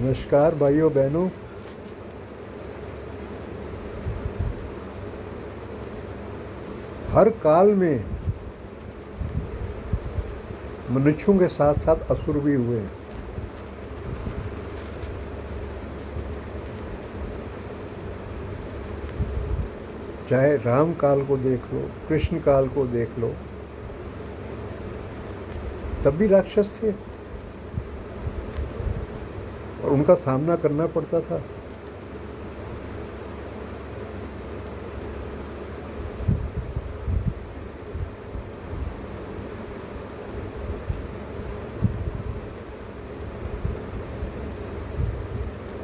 नमस्कार भाइयों बहनों। हर काल में मनुष्यों के साथ साथ असुर भी हुए हैं। चाहे राम काल को देख लो, कृष्ण काल को देख लो, तब भी राक्षस थे और उनका सामना करना पड़ता था।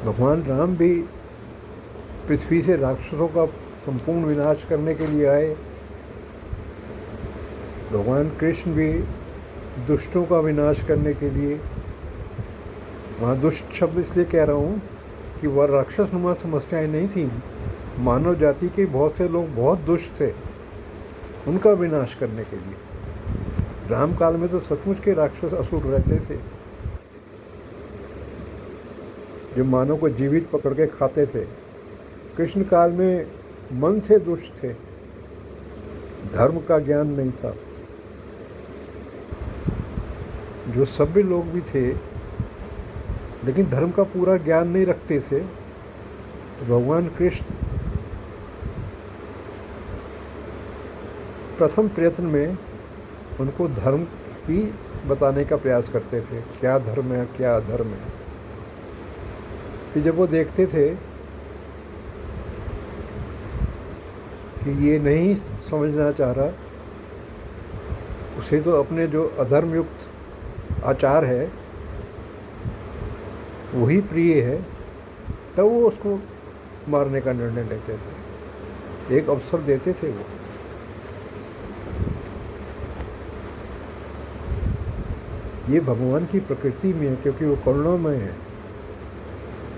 भगवान राम भी पृथ्वी से राक्षसों का संपूर्ण विनाश करने के लिए आए। भगवान कृष्ण भी दुष्टों का विनाश करने के लिए, वहाँ दुष्ट शब्द इसलिए कह रहा हूँ कि वह राक्षसनुमा समस्याएं नहीं थीं। मानव जाति के बहुत से लोग बहुत दुष्ट थे, उनका विनाश करने के लिए। राम काल में तो सचमुच के राक्षस असुर रहते थे जो मानव को जीवित पकड़ के खाते थे। कृष्ण काल में मन से दुष्ट थे, धर्म का ज्ञान नहीं था। जो सभ्य लोग भी थे लेकिन धर्म का पूरा ज्ञान नहीं रखते थे। भगवान कृष्ण प्रथम प्रयत्न में उनको धर्म ही बताने का प्रयास करते थे, क्या धर्म है क्या अधर्म है। कि जब वो देखते थे कि ये नहीं समझना चाह रहा, उसे तो अपने जो अधर्म युक्त आचार है वही प्रिय है, तब वो उसको मारने का निर्णय लेते थे, एक अवसर देते थे वो। ये भगवान की प्रकृति में है, क्योंकि वो करुणामय है।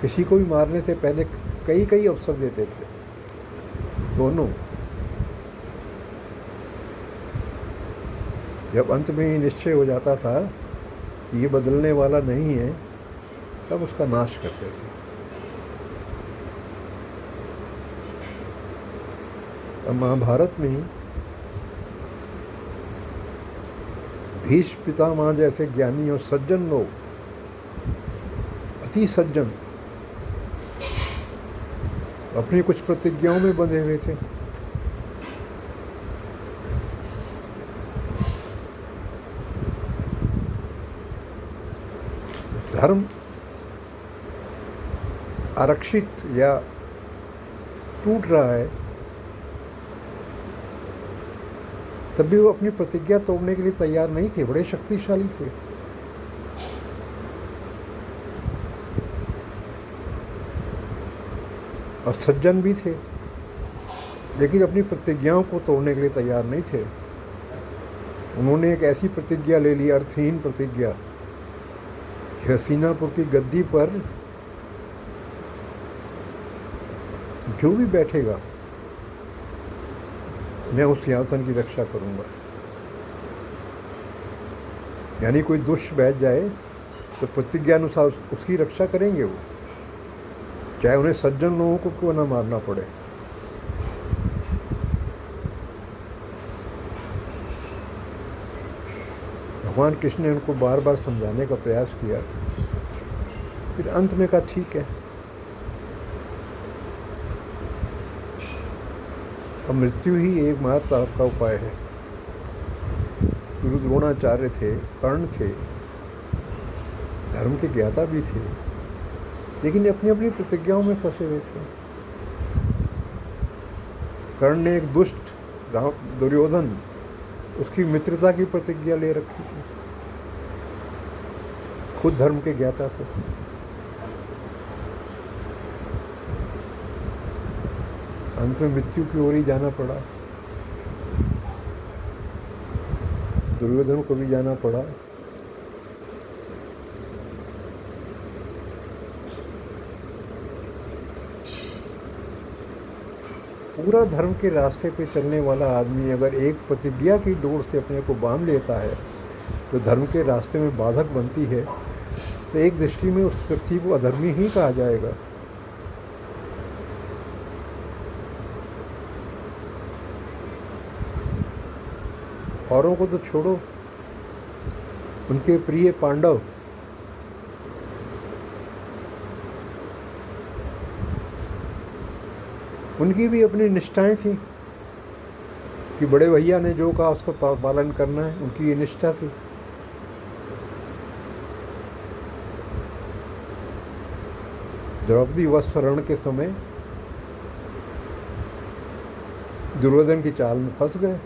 किसी को भी मारने से पहले कई अवसर देते थे दोनों। जब अंत में ही निश्चय हो जाता था कि ये बदलने वाला नहीं है, तब उसका नाश करते थे। अब महाभारत में भीष्म पितामह जैसे ज्ञानी और सज्जन लोग, अति सज्जन, अपनी कुछ प्रतिज्ञाओं में बंधे हुए थे। धर्म आरक्षित या टूट रहा है, तब भी वो अपनी प्रतिज्ञा तोड़ने के लिए तैयार नहीं थे। बड़े शक्तिशाली थे। और सज्जन भी थे, लेकिन अपनी प्रतिज्ञाओं को तोड़ने के लिए तैयार नहीं थे। उन्होंने एक ऐसी प्रतिज्ञा ले ली, अर्थहीन प्रतिज्ञा, कि हस्तिनापुर की गद्दी पर जो भी बैठेगा मैं उस सिंहासन की रक्षा करूंगा। यानी कोई दुष्ट बैठ जाए तो प्रतिज्ञा अनुसार उसकी रक्षा करेंगे वो, चाहे उन्हें सज्जन लोगों को क्यों ना मारना पड़े। भगवान कृष्ण ने उनको बार बार समझाने का प्रयास किया, फिर अंत में कहा ठीक है, अब मृत्यु ही एकमात्र आपका उपाय है। गुरु द्रोणाचार्य थे, कर्ण थे, धर्म के ज्ञाता भी थे, लेकिन अपनी अपनी प्रतिज्ञाओं में फंसे हुए थे। कर्ण ने एक दुष्ट दुर्योधन, उसकी मित्रता की प्रतिज्ञा ले रखी थी, खुद धर्म के ज्ञाता थे। अंत में मृत्यु की ओर ही जाना पड़ा, दुर्योधन को भी जाना पड़ा। पूरा धर्म के रास्ते पे चलने वाला आदमी अगर एक प्रतिज्ञा की डोर से अपने को बांध लेता है तो धर्म के रास्ते में बाधक बनती है, तो एक दृष्टि में उस व्यक्ति को अधर्मी ही कहा जाएगा। औरों को तो छोड़ो, उनके प्रिय पांडव उनकी भी अपनी निष्ठाएं थी कि बड़े भैया ने जो कहा उसका पालन करना है, उनकी ये निष्ठा थी। द्रौपदी वस्त्रहरण के समय दुर्योधन की चाल में फंस गए।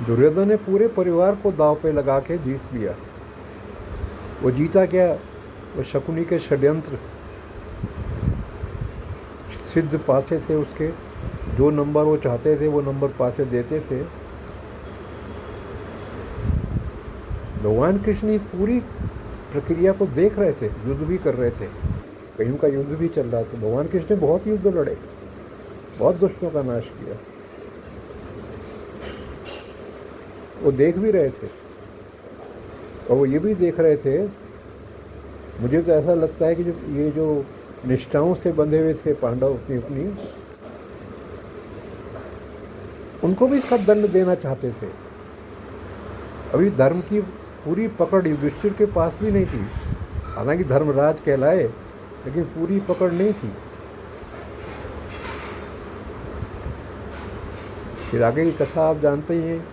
दुर्योधन ने पूरे परिवार को दांव पे लगा के जीत लिया। वो जीता क्या? वो शकुनी के षड्यंत्र सिद्ध पासे थे, उसके जो नंबर वो चाहते थे वो नंबर पासे देते थे। भगवान कृष्ण पूरी प्रक्रिया को देख रहे थे, युद्ध भी कर रहे थे, कईयों का युद्ध भी चल रहा था। भगवान कृष्ण ने बहुत युद्ध लड़े, बहुत दुष्टों का नाश किया। वो देख भी रहे थे और वो ये भी देख रहे थे, मुझे तो ऐसा लगता है कि जो निष्ठाओं से बंधे हुए थे पांडव अपनी उनको भी इसका दंड देना चाहते थे। अभी धर्म की पूरी पकड़ युधिष्ठिर के पास भी नहीं थी। हालांकि धर्मराज कहलाए, लेकिन पूरी पकड़ नहीं थी। फिर आगे की कथा आप जानते ही हैं।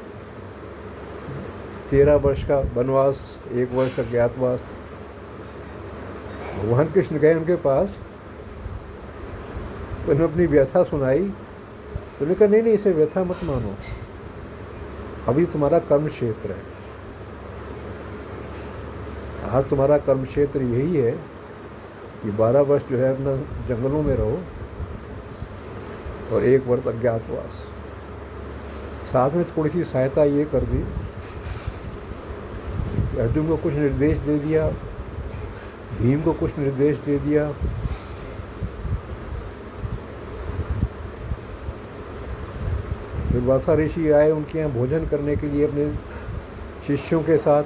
13 वर्ष का वनवास, 1 वर्ष का ज्ञातवास। भगवान कृष्ण गए उनके पास, उन्होंने अपनी व्यथा सुनाई। तो उन्होंने कहा नहीं, इसे व्यथा मत मानो, अभी तुम्हारा कर्म क्षेत्र है। आज तुम्हारा कर्म क्षेत्र यही है कि 12 वर्ष जो है अपना जंगलों में रहो और 1 वर्ष अज्ञातवास। साथ में थोड़ी सी सहायता ये कर दी, अर्जुन को कुछ निर्देश दे दिया, भीम को कुछ निर्देश दे दिया। दुर्वासा ऋषि आए उनके यहाँ भोजन करने के लिए अपने शिष्यों के साथ।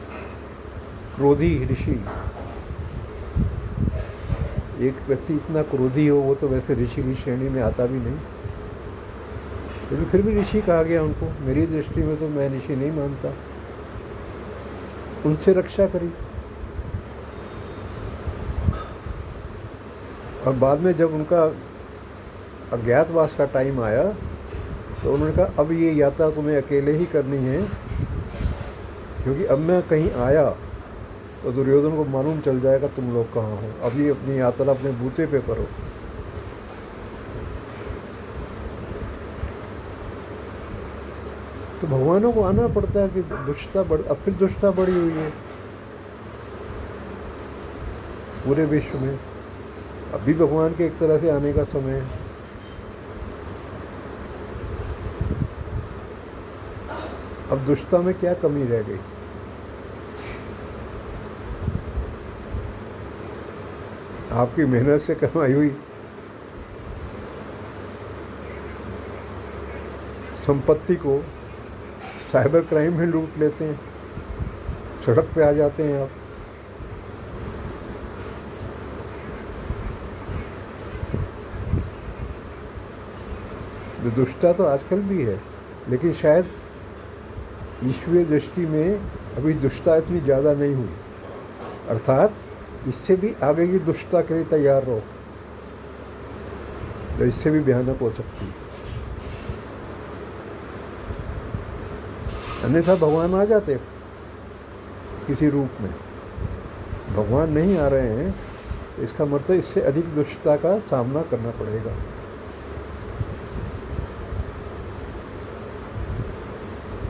क्रोधी ऋषि, एक व्यक्ति इतना क्रोधी हो वो तो वैसे ऋषि की श्रेणी में आता भी नहीं, लेकिन फिर भी ऋषि कहा गया उनको। मेरी दृष्टि में तो मैं ऋषि नहीं मानता। उनसे रक्षा करी। और बाद में जब उनका अज्ञातवास का टाइम आया तो उन्होंने कहा अब ये यात्रा तुम्हें अकेले ही करनी है, क्योंकि अब मैं कहीं आया तो दुर्योधन को मालूम चल जाएगा तुम लोग कहाँ हो। अब ये अपनी यात्रा अपने बूते पे करो। तो भगवानों को आना पड़ता है कि दुष्टता अब फिर दुष्टता बढ़ी हुई है पूरे विश्व में। अभी भगवान के एक तरह से आने का समय है। अब दुष्टता में क्या कमी रह गई? आपकी मेहनत से कमाई हुई संपत्ति को साइबर क्राइम में लूट लेते हैं, सड़क पे आ जाते हैं आप। दुष्टता तो आजकल भी है, लेकिन शायद ईश्वरीय दृष्टि में अभी दुष्टता इतनी ज़्यादा नहीं हुई। अर्थात इससे भी आगे की दुष्टता के लिए तैयार रहो, तो इससे भी भयानक हो सकती है। अन्यथा भगवान आ जाते किसी रूप में। भगवान नहीं आ रहे हैं, इसका मतलब इससे अधिक दुष्टता का सामना करना पड़ेगा।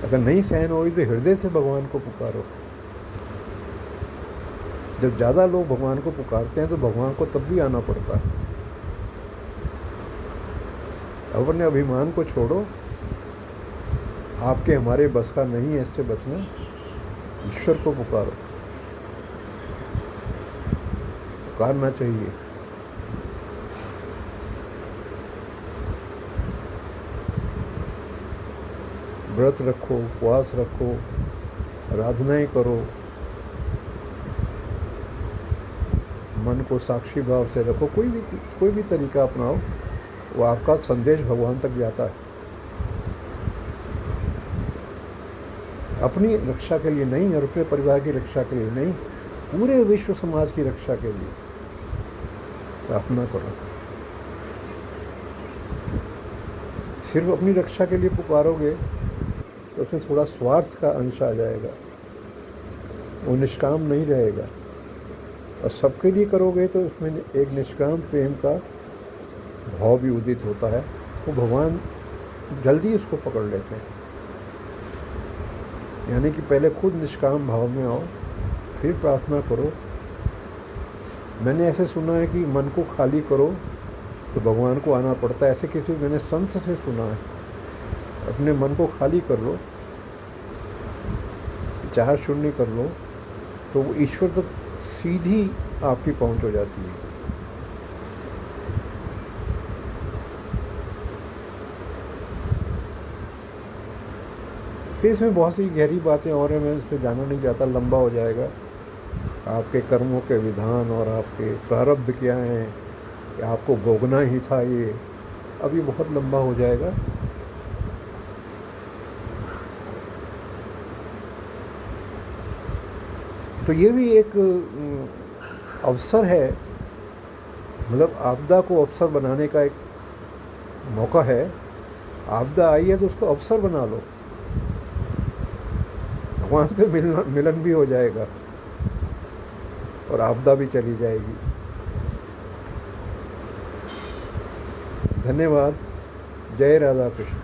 अगर नहीं सहन होगी तो हृदय से भगवान को पुकारो। जब ज़्यादा लोग भगवान को पुकारते हैं तो भगवान को तब भी आना पड़ता है। अपने अभिमान को छोड़ो, आपके हमारे बस का नहीं है इससे बचना। ईश्वर को पुकारो, पुकारना चाहिए। व्रत रखो, उपवास रखो, आराधनाएं करो, मन को साक्षी भाव से रखो, कोई भी तरीका अपनाओ, वो आपका संदेश भगवान तक जाता है। अपनी रक्षा के लिए नहीं और अपने परिवार की रक्षा के लिए नहीं, पूरे विश्व समाज की रक्षा के लिए प्रार्थना करो। सिर्फ अपनी रक्षा के लिए पुकारोगे तो उसमें थोड़ा स्वार्थ का अंश आ जाएगा, वो निष्काम नहीं रहेगा। और सबके लिए करोगे तो उसमें एक निष्काम प्रेम का भाव भी उदित होता है, वो भगवान जल्दी उसको पकड़ लेते हैं। यानी कि पहले खुद निष्काम भाव में आओ, फिर प्रार्थना करो। मैंने ऐसे सुना है कि मन को खाली करो तो भगवान को आना पड़ता है, ऐसे किसी मैंने संत से सुना है। अपने मन को खाली कर लो, चाह शून्य कर लो, तो वो ईश्वर तक सीधी आपकी पहुंच हो जाती है। फिर इसमें बहुत सी गहरी बातें और हैं, मैं इस पर जाना नहीं चाहता, लंबा हो जाएगा। आपके कर्मों के विधान और आपके प्रारब्ध क्या हैं, कि आपको भोगना ही था ये, अब ये बहुत लंबा हो जाएगा। तो ये भी एक अवसर है, मतलब आपदा को अवसर बनाने का एक मौका है। आपदा आई है तो उसको अवसर बना लो, भगवान से मिलन भी हो जाएगा और आपदा भी चली जाएगी। धन्यवाद। जय राधा कृष्ण।